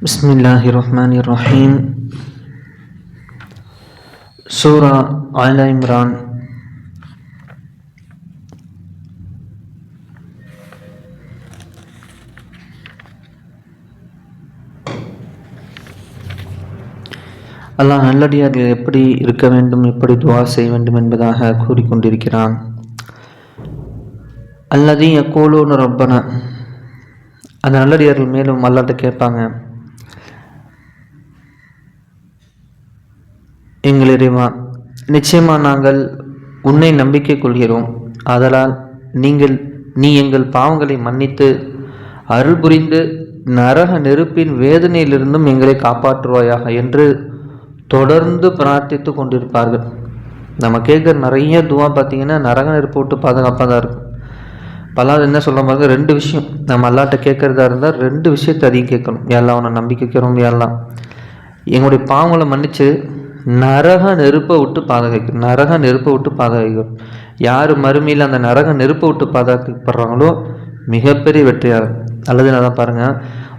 பிஸ்மில்லாஹிர்ரஹ்மானிர்ரஹீம். சூரா ஆல இம்ரான். அல்லாஹ் நல்லடியார்கள் எப்படி இருக்க வேண்டும், எப்படி துவா செய்ய வேண்டும் என்பதாக கூறிக்கொண்டிருக்கிறான். அல்லதி யக்கூலூன ரப்பனா, அந்த நல்லடியார்கள் மேலும் அல்லாஹ்ட்ட கேட்பாங்க, எங்கள் இறைவா, நிச்சயமாக நாங்கள் உன்னை நம்பிக்கை கொள்கிறோம். ஆதலால் நீ எங்கள் பாவங்களை மன்னித்து அருள் புரிந்து நரக நெருப்பின் வேதனையிலிருந்தும் எங்களை காப்பாற்றுவாயாக என்று தொடர்ந்து பிரார்த்தித்து கொண்டிருப்பார்கள். நம்ம கேட்குற நிறைய துவா பார்த்திங்கன்னா நரக நெருப்பு விட்டு பாதுகாப்பாக தான் இருக்கும். பல்லாது என்ன சொல்ல பாருங்க, 2 விஷயம் நம்ம அல்லாட்ட கேட்குறதா இருந்தால் 2 விஷயத்தை அதிகம் கேட்கணும். எல்லாம் உன்னை நம்பிக்கைக்கிறோம், எல்லாம் எங்களுடைய பாவங்களை மன்னித்து நரக நெருப்பை விட்டு பாதுகாக்கணும். யார் மறுமையில் அந்த நரக நெருப்பை விட்டு பாதுகாக்கப்படுறாங்களோ மிகப்பெரிய வெற்றியாளர். அல்லது நான் பாருங்கள்,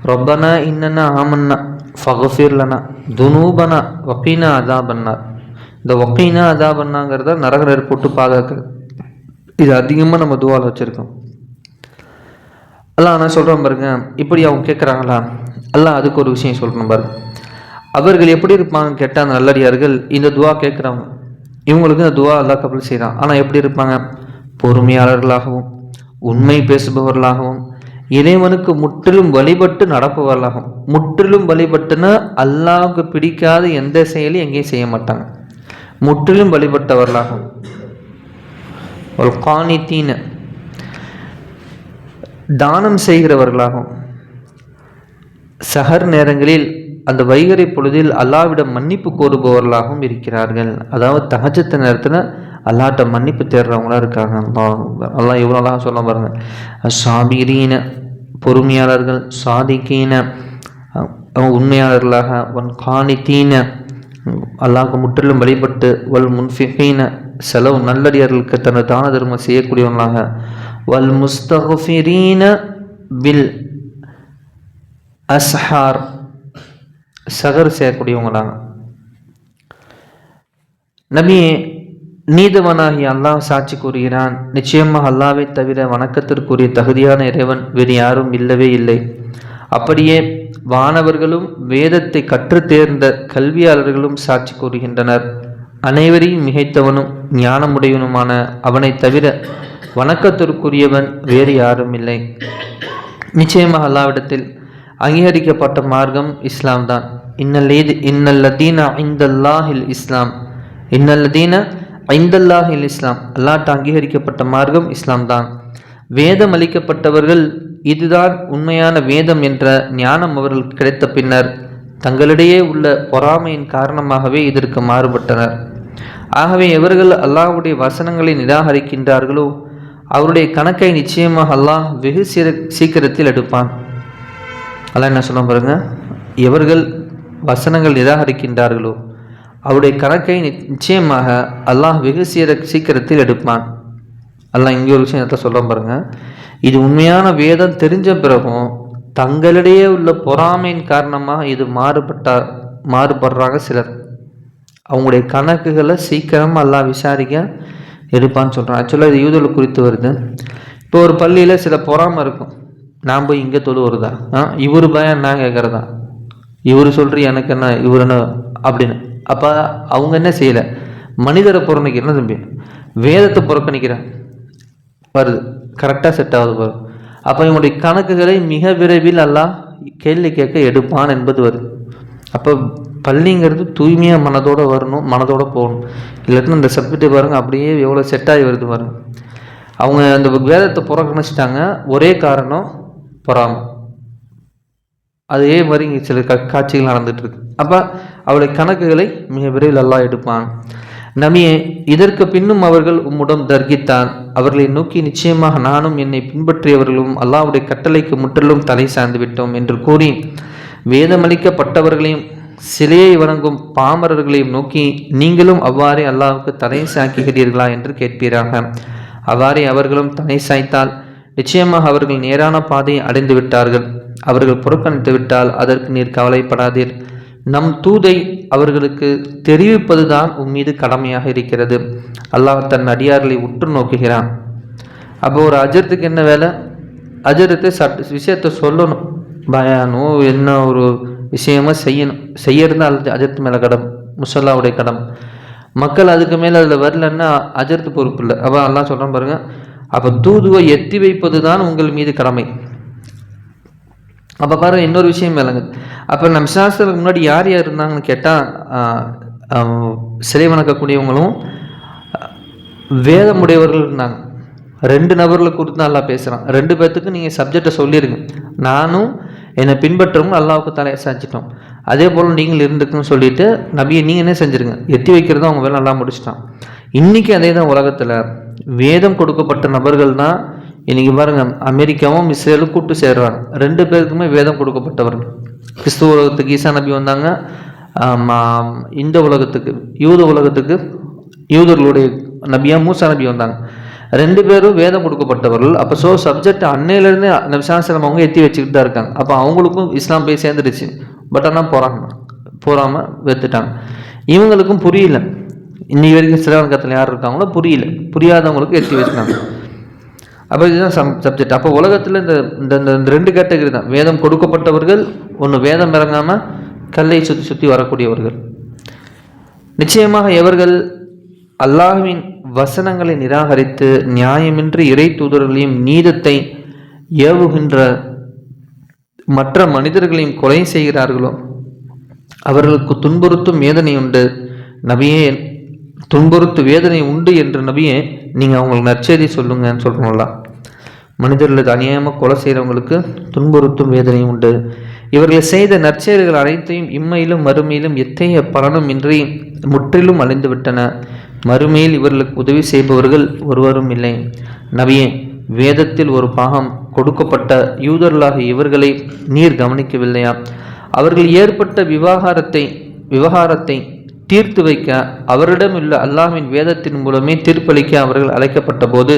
ரொப்பனா இன்னன்னா ஆமன்னா ஃபகஃபிர்லனா துனூபனா வக்கீனா அதாபன்னா. இந்த வக்கீனா அதாபன்னாங்கிறத நரக நெருப்பு விட்டு பாதுகாக்கிறது. இது அதிகமாக நம்ம துவாவில் வச்சுருக்கோம். அல்லாஹ் நான் சொல்கிறேன் பாருங்க, இப்படி அவங்க கேட்குறாங்களா, அல்லாஹ் அதுக்கு ஒரு விஷயம் சொல்கிறேன் பாருங்க. அவர்கள் எப்படி இருப்பாங்க கேட்டால், அந்த நல்லடியார்கள் இந்த துவா கேட்குறவங்க, இவங்களுக்கு இந்த துவா அல்லாஹ் கபூல் செய்கிறான். ஆனால் எப்படி இருப்பாங்க? பொறுமையாளர்களாகவும் உண்மை பேசுபவர்களாகவும் இறைவனுக்கு முற்றிலும் வழிபட்டு நடப்பவர்களாகவும். முற்றிலும் வழிபட்டுன்னா அல்லாஹ்வுக்கு பிடிக்காத எந்த செயலையும் எங்கேயும் செய்ய மாட்டாங்க. முற்றிலும் வழிபட்டவர்களாகவும் ஒரு காணித்தீன தானம் செய்கிறவர்களாகவும், சஹர் நேரங்களில் அந்த வைகறை பொழுதில் அல்லாஹ்விடம் மன்னிப்பு கோருபவர்களாகவும் இருக்கிறார்கள். அதாவது தஹஜ்ஜத் நேரத்தில் அல்லாஹ்ட்ட மன்னிப்பு தேடுறவங்களாக இருக்காங்க. அல்லாஹ் இவ்வளோ அழகாக சொல்ல பாருங்க, சாபிரீன பொறுமையாளர்கள், சாதிக்கீன உண்மையாளர்களாக, ஒன் காணித்தீன அல்லாஹ்க்கு முற்றிலும் வழிபட்டு, வல் முன்ஃபிகீன செலவு நல்லடியார்களுக்கு தனது தான தர்மம் செய்யக்கூடியவங்களாக, வல் முஸ்தஃபிரீன பில் அஸ்ஹார் சகர் செய்யக்கூடியவங்களாங்க. நபியே, நீதவனாகி அல்லாஹ் சாட்சி கூறுகிறான், நிச்சயமாக அல்லாஹ்வை தவிர வணக்கத்திற்குரிய தகுதியான இறைவன் வேறு யாரும் இல்லவே இல்லை. அப்படியே வானவர்களும் வேதத்தை கற்று தேர்ந்த கல்வியாளர்களும் சாட்சி கூறுகின்றனர். அனைவரையும் மிகைத்தவனும் ஞானமுடையவனுமான அவனை தவிர வணக்கத்திற்குரியவன் வேறு யாரும் இல்லை. நிச்சயமாக அல்லாஹ்விடத்தில் அங்கீகரிக்கப்பட்ட மார்க்கம் இஸ்லாம் தான். இன்னல்லதீன ஐந்தல்லாஹில் இஸ்லாம் அல்லாஹ்ட்ட அங்கீகரிக்கப்பட்ட மார்க்கம் இஸ்லாம் தான். வேதம் அளிக்கப்பட்டவர்கள் இதுதான் உண்மையான வேதம் என்ற ஞானம் அவர்களுக்கு கிடைத்த பின்னர் தங்களிடையே உள்ள பொறாமையின் காரணமாகவே இதற்கு மாறுபட்டனர். ஆகவே எவர்கள் அல்லாஹ்வுடைய வசனங்களை நிராகரிக்கின்றார்களோ அவருடைய கணக்கை நிச்சயமாக அல்லாஹ் வெகு சீக்கிரத்தில் எடுப்பான். அல்லாஹ் என்ன சொல்ல பாருங்க, எவர்கள் வசனங்கள் நிராகரிக்கின்றார்களோ அவருடைய கணக்கை நிச்சயமாக அல்லாஹ் வெகு சீக்கிரத்தில் எடுப்பான். அல்லாஹ் இங்கே ஒரு விஷயத்தை சொல்ல பாருங்க, இது உண்மையான வேதம் தெரிஞ்ச பிறகும் தங்களிடையே உள்ள பொறாமையின் காரணமாக இது மாறுபடுறாங்க சிலர். அவங்களுடைய கணக்குகளை சீக்கிரமாக அல்லாஹ் விசாரிக்க எடுப்பான்னு சொல்கிறான். ஆக்சுவலாக இது யூதர்கள் குறித்து வருது. இப்போ ஒரு பள்ளியில் சில பொறாமை இருக்கும், நான் போய் இங்கே தொழு வருதா, இவர் பயம் நான் கேட்குறதா, இவர் சொல்கிறீ எனக்கு என்ன, இவர் என்ன அப்படின்னு. அப்போ அவங்க என்ன செய்யலை, மனிதரை புறக்கணிக்கிறேன் தம்பி, வேதத்தை புறக்கணிக்கிறேன் வருது, கரெக்டாக செட் ஆகுது வரும். அப்போ இவங்களுடைய கணக்குகளை மிக விரைவில் அல்லாஹ் கேள்வி கேட்க எடுப்பான் என்பது வருது. அப்போ பள்ளிங்கிறது தூய்மையாக மனதோடு வரணும், மனதோடு போகணும். இல்லாட்டினா இந்த சப்ஜெக்ட் பாருங்க அப்படியே எவ்வளோ செட்டாகி வருது பாருங்க. அவங்க அந்த வேதத்தை புறக்கணிச்சிட்டாங்க, ஒரே காரணம் பொறாமை. அதே மாதிரி இங்கே சில காட்சிகள் நடந்துட்டு இருக்கு. அப்போ அவருடைய கணக்குகளை மிக விரைவில் அல்லாஹ் எடுப்பான். நபியே, இதற்கு பின்னும் அவர்கள் உம்முடன் தர்கித்தான். அவர்களை நோக்கி, நிச்சயமாக நானும் என்னை பின்பற்றியவர்களும் அல்லாஹ்வுடைய கட்டளைக்கு முற்றிலும் தலை சார்ந்து விட்டோம் என்று கூறி வேதமளிக்கப்பட்டவர்களையும் சிலையை வணங்கும் பாமரர்களையும் நோக்கி, நீங்களும் அவ்வாறே அல்லாஹ்வுக்கு தலை சாய்க்கிறீர்களா என்று கேட்பீராக. அவ்வாறே அவர்களும் தலை சாய்த்தால் நிச்சயமாக அவர்கள் நேரான பாதையை அடைந்து விட்டார்கள். அவர்கள் புறக்கணித்து விட்டால் அதற்கு நீர் கவலைப்படாதீர். நம் தூதை அவர்களுக்கு தெரிவிப்பதுதான் உம்மீது கடமையாக இருக்கிறது. அல்லாஹ் தன் அடியார்களை உற்று நோக்குகிறான். அப்போ ஒரு அஜர்த்துக்கு என்ன வேலை? அஜரத்தை விஷயத்தை சொல்லணும், பயானோ என்ன ஒரு விஷயமா செய்யணும். செய்யறது அஜர்த்து மேலே கடம், முசல்லாவுடைய கடம். மக்கள் அதுக்கு மேலே அதில் வரலன்னா அஜர்த்து பொறுப்பு இல்லை. அப்போ அல்லாஹ் சொல்கிறான் பாருங்க, அப்போ தூதுவை எத்தி வைப்பது தான் உங்கள் மீது கடமை. அப்போ பாருங்க இன்னொரு விஷயம் விளங்குது. அப்போ நம்ம சாஸ்திரத்துக்கு முன்னாடி யார் யார் இருந்தாங்கன்னு கேட்டால் சிலை வணக்கக்கூடியவங்களும் வேதமுடையவர்கள் இருந்தாங்க. 2 நபர்களை குறித்து தான் அல்லாஹ் பேசுகிறான். 2 பேர்த்துக்கு நீங்கள் சப்ஜெக்டை சொல்லிடுங்க. நானும் என்னை பின்பற்றவங்க அல்லாவுக்கு தலையை சாய்ச்சிட்டோம், அதே போல் நீங்கள் இருந்துக்குன்னு சொல்லிட்டு நபியை நீங்கள் என்ன செஞ்சுருங்க, எத்தி வைக்கிறத அவங்க வேலை நல்லா முடிச்சிட்டான். இன்றைக்கி அதே தான் உலகத்தில் வேதம் கொடுக்கப்பட்ட நபர்கள் தான் இன்றைக்கி பாருங்கள் அமெரிக்காவும் இஸ்ரேலும் கூட்டு சேர்றாங்க. 2 பேருக்குமே வேதம் கொடுக்கப்பட்டவர்கள். கிறிஸ்துவ உலகத்துக்கு ஈசா நபி வந்தாங்க, இந்த உலகத்துக்கு யூத உலகத்துக்கு யூதர்களுடைய நபியா மூசா நபி வந்தாங்க. 2 பேரும் வேதம் கொடுக்கப்பட்டவர்கள். அப்போ சப்ஜெக்ட் அன்னையிலேருந்து நபிசாஸ்திரம் அவங்க எத்தி வச்சுக்கிட்டு தான் இருக்காங்க. அப்போ அவங்களுக்கும் இஸ்லாம் போய் சேர்ந்துடுச்சு. பட் ஆனால் போகாமல் வெத்துட்டாங்க. இவங்களுக்கும் புரியல. இன்னைக்கு வரைக்கும் சிலவணக்கத்தில் யார் இருக்காங்களோ புரியல, புரியாதவங்களுக்கு எத்தி வச்சுட்டாங்க. அப்போ இதுதான் சப்ஜெக்ட். அப்போ உலகத்தில் இந்த 2 கேட்டகரி தான். வேதம் கொடுக்கப்பட்டவர்கள், ஒன்று வேதம் இறங்காமல் கல்லை சுற்றி சுற்றி வரக்கூடியவர்கள். நிச்சயமாக எவர்கள் அல்லாஹ்வின் வசனங்களை நிராகரித்து நியாயமின்றி இறை தூதர்களையும் நீதத்தை ஏவுகின்ற மற்ற மனிதர்களையும் கொலை செய்கிறார்களோ அவர்களுக்கு துன்புறுத்தும் வேதனை உண்டு நபியே, துன்புறுத்து வேதனை உண்டு என்று நபியே நீங்கள் அவங்களுக்கு நற்செய்தி சொல்லுங்கன்னு சொல்கிறோம்ல. மனிதர்களுக்கு அநியாயமாக கொலை செய்கிறவங்களுக்கு துன்புறுத்தும் வேதனை உண்டு. இவர்கள் செய்த நற்செயல்கள் அனைத்தையும் இம்மையிலும் மறுமையிலும் எத்தகைய பலனும் இன்றி முற்றிலும் அழிந்து விட்டன. மறுமையில் இவர்களுக்கு உதவி செய்பவர்கள் ஒருவரும் இல்லை. நபியே, வேதத்தில் ஒரு பாகம் கொடுக்கப்பட்ட யூதர்களாக இவர்களை நீர் கவனிக்கவில்லையா? அவர்கள் ஏற்பட்ட விவகாரத்தை தீர்த்து வைக்க அவரிடமுள்ள அல்லாஹ்வின் வேதத்தின் மூலமே தீர்ப்பளிக்க அவர்கள் அழைக்கப்பட்ட போது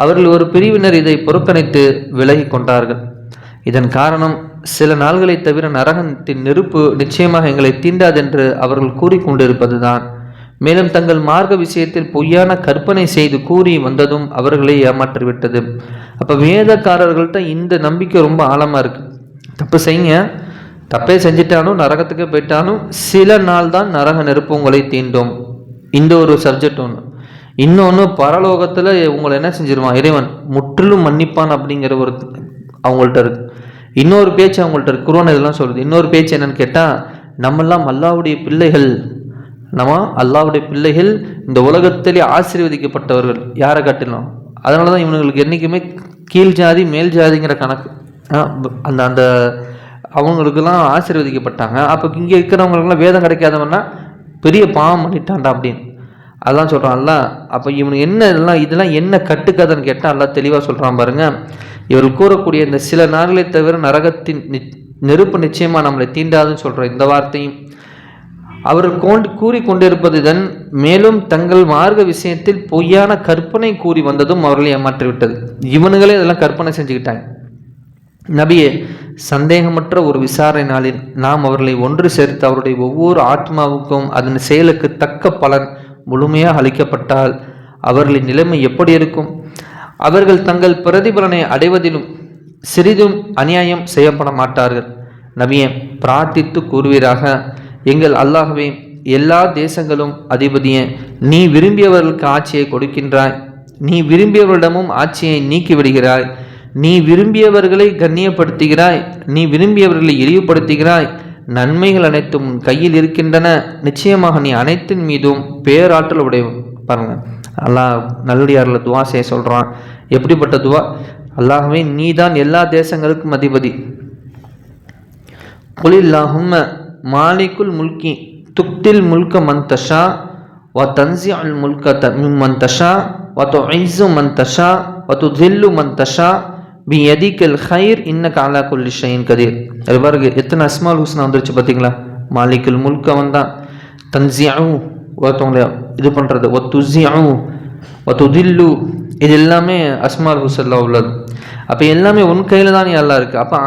அவர்கள் ஒரு பிரிவினர் இதை புறக்கணித்து விலகி கொண்டார்கள். இதன் காரணம் சில நாள்களை தவிர நரகத்தின் நெருப்பு நிச்சயமாக எங்களை தீண்டாதென்று அவர்கள் கூறிக்கொண்டிருப்பதுதான். மேலும் தங்கள் மார்க்க விஷயத்தில் பொய்யான கற்பனை செய்து கூறி வந்ததும் அவர்களை ஏமாற்றிவிட்டது. அப்போ வேதக்காரர்கள்ட்ட இந்த நம்பிக்கை ரொம்ப ஆழமாக இருக்குது. தப்பு செய்யுங்க, தப்பே செஞ்சிட்டாலும் நரகத்துக்கு போயிட்டாலும் சில நாள் தான் நரக நெருப்பு உங்களை தீண்டும். இந்த ஒரு சப்ஜெக்ட் ஒன்று. இன்னொன்று, பரலோகத்தில் உங்களை என்ன செஞ்சிருவான் இறைவன், முற்றிலும் மன்னிப்பான் அப்படிங்கிற ஒரு அவங்கள்ட்ட இருக்கு. இன்னொரு பேச்சு அவங்கள்ட்ட இருக்கு. குர்ஆன் இதெல்லாம் சொல்லுது. இன்னொரு பேச்சு என்னன்னு கேட்டால், நம்மெல்லாம் அல்லாஹ்வுடைய பிள்ளைகள், இந்த உலகத்திலே ஆசீர்வதிக்கப்பட்டவர்கள் யாரை காட்டிலும். அதனால தான் இவங்களுக்கு என்றைக்குமே கீழ் ஜாதி மேல் ஜாதிங்கிற கணக்கு. அந்த அவங்களுக்கெல்லாம் ஆசீர்வதிக்கப்பட்டாங்க. அப்போ இங்கே இருக்கிறவங்களுக்குலாம் வேதம் கிடைக்காதவன்னா பெரிய பாவம் பண்ணிட்டான்டா அப்படின்னு அதெல்லாம் சொல்கிறான்ல. அப்போ இவனுக்கு என்ன இதெல்லாம் என்ன கட்டுக்கதைன்னு கேட்டால் எல்லாம் தெளிவாக சொல்கிறான் பாருங்க. இவர்கள் கூறக்கூடிய இந்த சில நாள்களை தவிர நரகத்தின் நெருப்பு நிச்சயமாக நம்மளை தீண்டாதுன்னு சொல்கிற இந்த வார்த்தையும் அவர்கள் கூறிக்கொண்டிருப்பது இதன் மேலும் தங்கள் மார்க்க விஷயத்தில் பொய்யான கற்பனை கூறி வந்ததும் அவர்களை ஏமாற்றிவிட்டது. இவனுங்களே இதெல்லாம் கற்பனை செஞ்சுக்கிட்டாங்க. நபியே, சந்தேகமற்ற ஒரு விசாரணை நாளில் நாம் அவர்களை ஒன்று சேர்த்து அவருடைய ஒவ்வொரு ஆத்மாவுக்கும் அதன் செயலுக்கு தக்க பலன் முழுமையாக அளிக்கப்பட்டால் அவர்களின் நிலைமை எப்படி இருக்கும்? அவர்கள் தங்கள் பிரதிபலனை அடைவதிலும் சிறிதும் அநியாயம் செய்யப்பட மாட்டார்கள். நபியே, பிரார்த்தித்து கூறுவீராக, எங்கள் அல்லாஹ்வே, எல்லா தேசங்களும் அதிபதியே, நீ விரும்பியவர்களுக்கு ஆட்சியை கொடுக்கின்றாய், நீ விரும்பியவரிடமும் ஆட்சியை நீக்கிவிடுகிறாய், நீ விரும்பியவர்களை கண்ணியப்படுத்துகிறாய், நீ விரும்பியவர்களை இழிவுபடுத்துகிறாய், நன்மைகள் அனைத்தும் கையில் இருக்கின்றன, நிச்சயமாக நீ அனைத்தின் மீதும் பேராற்றல் உடையவன். பாருங்க, அல்லாஹ் நல்லடியார்ல துவா செய்ய சொல்கிறான். எப்படிப்பட்ட துவா? அல்லாஹ்வே, நீ தான் எல்லா தேசங்களுக்கும் அதிபதி. குலில்லாஹும்ம மாலிக்குல் முல்கி துக்தில் முல்க மன் தஷா வ தன்சிஉல் முல்க மிம்மன் தஷா வ துஇஸ்ஸு மன் தஷா வ துதில்லு மன் தஷா பியதிக்கல் ஹைர் இன்னக அலா குல்லி ஷைஇன் கதீர். அது பாருங்க, எத்தனை அஸ்மால் ஹுஸ்னா வந்துருச்சு பார்த்தீங்களா? மாலிக்குல் முல்க வந்தான், தன்சிஉ ஒருத்தவங்களை இது பண்ணுறது, ஒ துஸிஉ ஒ துதில்லு இது எல்லாமே அஸ்மால் ஹுசல்லா உள்ளது. அப்போ எல்லாமே உன் கையில் தான் அல்லா இருக்குது. அப்போ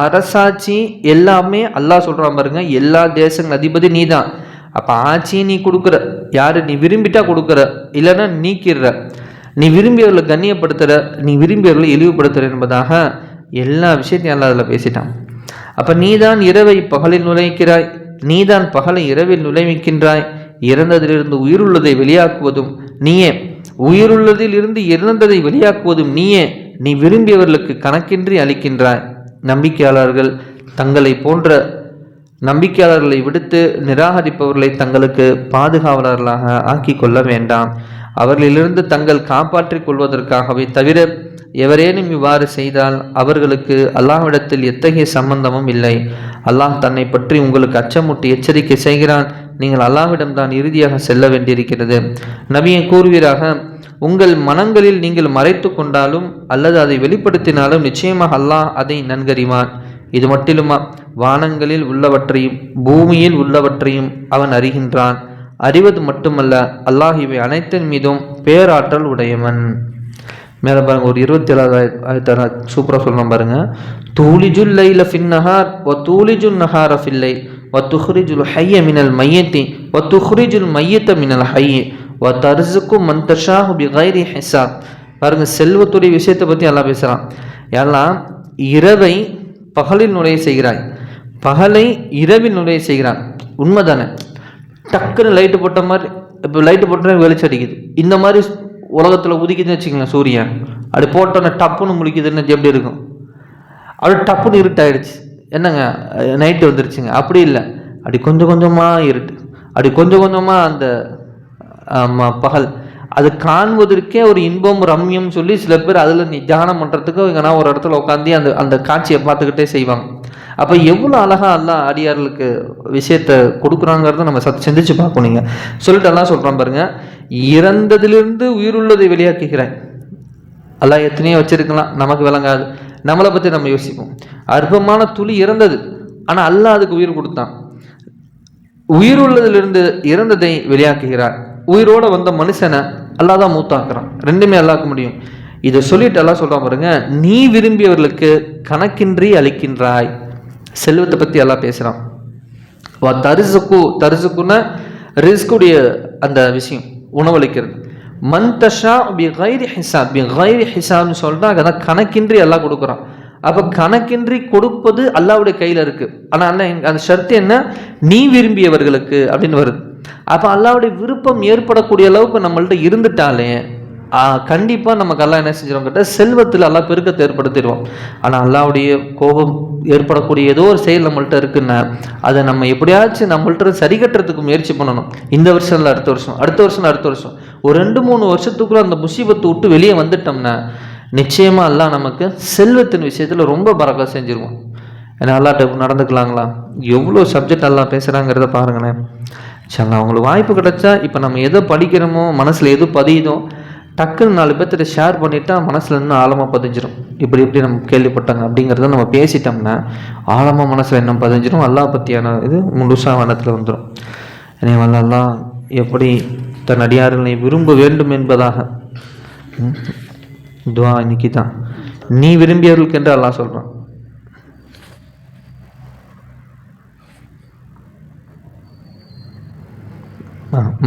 அரசாட்சி எல்லாமே அல்லாஹ் சொல்கிறான் பாருங்க, எல்லா தேசங்கள் அதிபதி நீ தான். அப்போ ஆட்சியை நீ கொடுக்குற, யார் நீ விரும்பிட்டா கொடுக்குற, இல்லைன்னா நீக்கிடுற. நீ விரும்பியவர்களை கண்ணியப்படுத்துகிற, நீ விரும்பியவர்களை இழிவுபடுத்துகிற என்பதாக எல்லா விஷயத்தையும் அல்லா அதில் பேசிட்டான். அப்போ நீதான் இரவை பகலில் நுழைக்கிறாய், நீதான் பகலை இரவில் நுழைவிக்கின்றாய், இறந்ததிலிருந்து உயிருள்ளதை வெளியாக்குவதும் நீயே, உயிருள்ளதில் இருந்து இறந்ததை வெளியாக்குவதும் நீயே, நீ விரும்பியவர்களுக்கு கணக்கின்றி அளிக்கின்றாய். நம்பிக்கையாளர்கள் தங்களை போன்ற நம்பிக்கையாளர்களை விடுத்து நிராகரிப்பவர்களை தங்களுக்கு பாதுகாவலர்களாக ஆக்கி கொள்ள வேண்டாம். அவர்களிலிருந்து தங்கள் காப்பாற்றிக் கொள்வதற்காகவே தவிர எவரேனும் இவ்வாறு செய்தால் அவர்களுக்கு அல்லாஹ்விடத்தில் எத்தகைய சம்பந்தமும் இல்லை. அல்லாஹ் தன்னை பற்றி உங்களுக்கு அச்சமூட்டி எச்சரிக்கை செய்கிறான். நீங்கள் அல்லாஹ்விடம்தான் இறுதியாக செல்ல வேண்டியிருக்கிறது. நபியை கூறுவீராக, உங்கள் மனங்களில் நீங்கள் மறைத்து கொண்டாலும் அல்லது அதை வெளிப்படுத்தினாலும் நிச்சயமாக அல்லாஹ் அதை நன்கறிவான். இது மட்டிலுமா, வானங்களில் உள்ளவற்றையும் பூமியில் உள்ளவற்றையும் அவன் அறிகின்றான். அறிவது மட்டுமல்ல, அல்லாஹ் இவை அனைத்தின் மீதும் பேராற்றல் உடையவன். மேலே பாருங்க, ஒரு 27 சூப்பராக சொல்லணும் பாருங்க. தூலிஜுல் லைல ஃபின்னஹார் வ தூலிஜுல் நஹார ஃபில்லை வ துஹ்ரிஜுல் ஹய்ய மினல் மையத்தி வ துஹ்ரிஜுல் மையத்த மினல் ஹய்ய வ தர்ஸுக்கு மன் தஷாஹு பிகைரி ஹிசாப். பாருங்க, செல்வத்துடைய விஷயத்தை பற்றி எல்லாம் பேசுகிறான். எல்லாம் இரவை பகலில் நுழைய செய்கிறாய், பகலை இரவில் நுழைய செய்கிறான். உண்மைதானே? டக்குன்னு லைட்டு போட்ட மாதிரி, இப்போ லைட்டு போட்டோன்னே வெளிச்சம் அடிக்குது. இந்த மாதிரி உலகத்தில் உதிக்குதுன்னு வச்சுக்கலாம், சூரியன் அப்படி போட்டோன்னே டப்புன்னு முழிக்குதுன்னு எப்படி இருக்கும்? அப்படி டப்புன்னு இருட்டாயிடுச்சு, என்னங்க நைட்டு வந்துருச்சுங்க. அப்படி இல்லை, அப்படி கொஞ்சம் கொஞ்சமாக இருட்டு, அப்படி கொஞ்சம் கொஞ்சமாக அந்த பகல். அது காண்பதற்கே ஒரு இன்பம் ரம்யம் சொல்லி சில பேர் அதில் தியானம் பண்ணுறதுக்கு எங்கன்னா ஒரு இடத்துல உட்காந்து அந்த அந்த காட்சியை பார்த்துக்கிட்டே செய்வாங்க. அப்போ எவ்வளோ அழகாக எல்லாம் அடியார்களுக்கு விஷயத்தை கொடுக்குறாங்கிறத நம்ம சிந்திச்சு பார்க்கணுங்க. சொல்லிட்டு எல்லாம் சொல்கிறான் பாருங்க, இறந்ததிலிருந்து உயிருள்ளதை வெளியாக்குகிறாய். அல்லாஹ் எத்தனையோ வச்சிருக்கலாம், நமக்கு விளங்காது. நம்மளை பற்றி நம்ம யோசிப்போம். அற்பமான துளி இறந்தது, ஆனால் அல்லாஹ் அதுக்கு உயிர் கொடுத்தான். உயிருள்ளதிலிருந்து இறந்ததை வெளியாக்குகிறார். உயிரோட வந்த மனுஷனை அல்லாஹ் தான் மூத்தாக்குறான். ரெண்டுமே அல்லாஹ்க்கு முடியும். இதை சொல்லிட்டு எல்லாம் சொல்கிறான் பாருங்க, நீ விரும்பியவர்களுக்கு கணக்கின்றி அளிக்கின்றாய். செல்வத்தை பற்றி எல்லாம் பேசுகிறான். தரிசுக்குன்னா ரிஸ்குடைய அந்த விஷயம், உணவளிக்கிறது. மந்தஷா பிகைரி ஹிசாப், பிகைரி ஹிசாப்னு சொல்லிட்டா அதான் கணக்கின்றி எல்லாம் கொடுக்குறான். அப்போ கணக்கின்றி கொடுப்பது அல்லாஹ்வுடைய கையில் இருக்குது. ஆனால் அல்ல அந்த ஷர்த்து என்ன, நீ விரும்பியவர்களுக்கு அப்படின்னு வருது. அப்போ அல்லாஹ்வுடைய விருப்பம் ஏற்படக்கூடிய அளவுக்கு நம்மள்ட்ட இருந்துட்டாலே கண்டிப்பாக நமக்கு அல்லாஹ் என்ன செஞ்சிடும் கேட்ட செல்வத்தில் அல்லாஹ் பெருக்கத்தை ஏற்படுத்திடுவோம். ஆனால் அல்லாஹ்வுடைய கோபம் ஏற்படக்கூடிய ஏதோ ஒரு செயல் நம்மள்ட்ட இருக்குன்னா அதை நம்ம எப்படியாச்சும் நம்மள்ட்ட சரி கட்டுறதுக்கு முயற்சி பண்ணணும். இந்த வருஷம் இல்லை, அடுத்த வருஷம், அடுத்த வருஷம், அடுத்த வருஷம், ஒரு 2-3 வருஷத்துக்குள்ள அந்த முசீபத்தை விட்டு வெளியே வந்துட்டோம்னா நிச்சயமாக அல்லாஹ் நமக்கு செல்வத்தின் விஷயத்தில் ரொம்ப பரக்கா செஞ்சிருவோம். ஏன்னா அல்லாஹ்ட்ட நடந்துக்கலாங்களா? எவ்வளோ சப்ஜெக்ட் எல்லாம் பேசுகிறாங்கிறத பாருங்களேன். சரி, அவங்களுக்கு வாய்ப்பு கிடைச்சா இப்போ நம்ம எதை படிக்கிறோமோ, மனசில் எது பதியுதோ டக்குன்னு 4 பேர்த்திட்ட ஷேர் பண்ணிட்டா மனசில் இன்னும் ஆழமாக பதிஞ்சிடும். இப்படி இப்படி நம்ம கேள்விப்பட்டாங்க அப்படிங்கிறத நம்ம பேசிட்டோம்னா ஆழமாக மனசில் இன்னும் பதிஞ்சிடும். அல்லாஹ் பற்றியான இது முழுசாக வனத்தில் வந்துடும். எனவே அல்லாஹ் எப்படி தன் அடியார்களை விரும்ப வேண்டும் என்பதாக துவா இன்னைக்கு தான். நீ விரும்பியவர்களுக்கு என்று அல்லாஹ் சொல்கிறான்.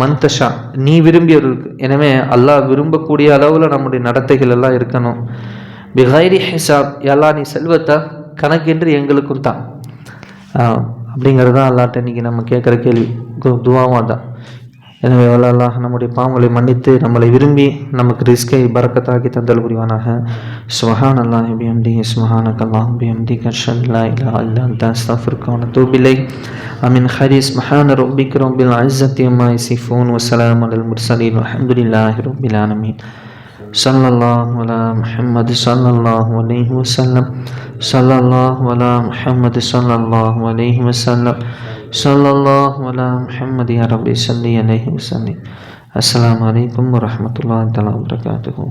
மந்தஷா, நீ விரும்பியவர்களுக்கு. எனவே அல்லாஹ் விரும்பக்கூடிய அளவில் நம்முடைய நடத்தைகள் எல்லாம் இருக்கணும். பிகைரி ஹிசாப், எல்லாம் நீ செல்வத்தை கணக்கின்றி எங்களுக்கும் தான் அப்படிங்கிறது தான் அல்லாஹ்ட்ட இன்னைக்கு நம்ம கேட்குற கேள்வி, துவாவும் தான். எனவே அல்லாஹ் நம்முடைய பாவங்களை மன்னித்து நம்மளை விரும்பி நமக்கு ரிஸ்கை பரக்கத்தாக்கி தந்தல் புரிவானாக. சுப்ஹானல்லாஹி பிஹம்திஹி சுப்ஹானக்கல்லாஹு பிஹம்திக அஷ்ஹது அல்லா இலாஹா இல்லா அன்த அஸ்தக்ஃபிருக வ அத்தூபு இலைக். ஆமீன். ஹதீஸ். சுப்ஹான ரப்பிக ரப்பில் இஸ்ஸத்தி அம்மா யசிஃபூன் வ ஸலாமுன் அலல் முர்ஸலீன் வல்ஹம்துலில்லாஹி ரப்பில் ஆலமீன். ஸல்லல்லாஹு அலா முஹம்மது ஸல்லல்லாஹு அலைஹி வஸல்லம். ஸல்லல்லாஹு அலா முஹம்மது ஸல்லல்லாஹு அலைஹி வஸல்லம். ஸல்லல்லாஹு அலா முஹம்மது யா ரப்பி ஸல்லி அலைஹி வஸல்லம். அஸ்ஸலாமு அலைக்கும் வரஹ்மத்துல்லாஹி தஆலா வபரகாத்துஹு.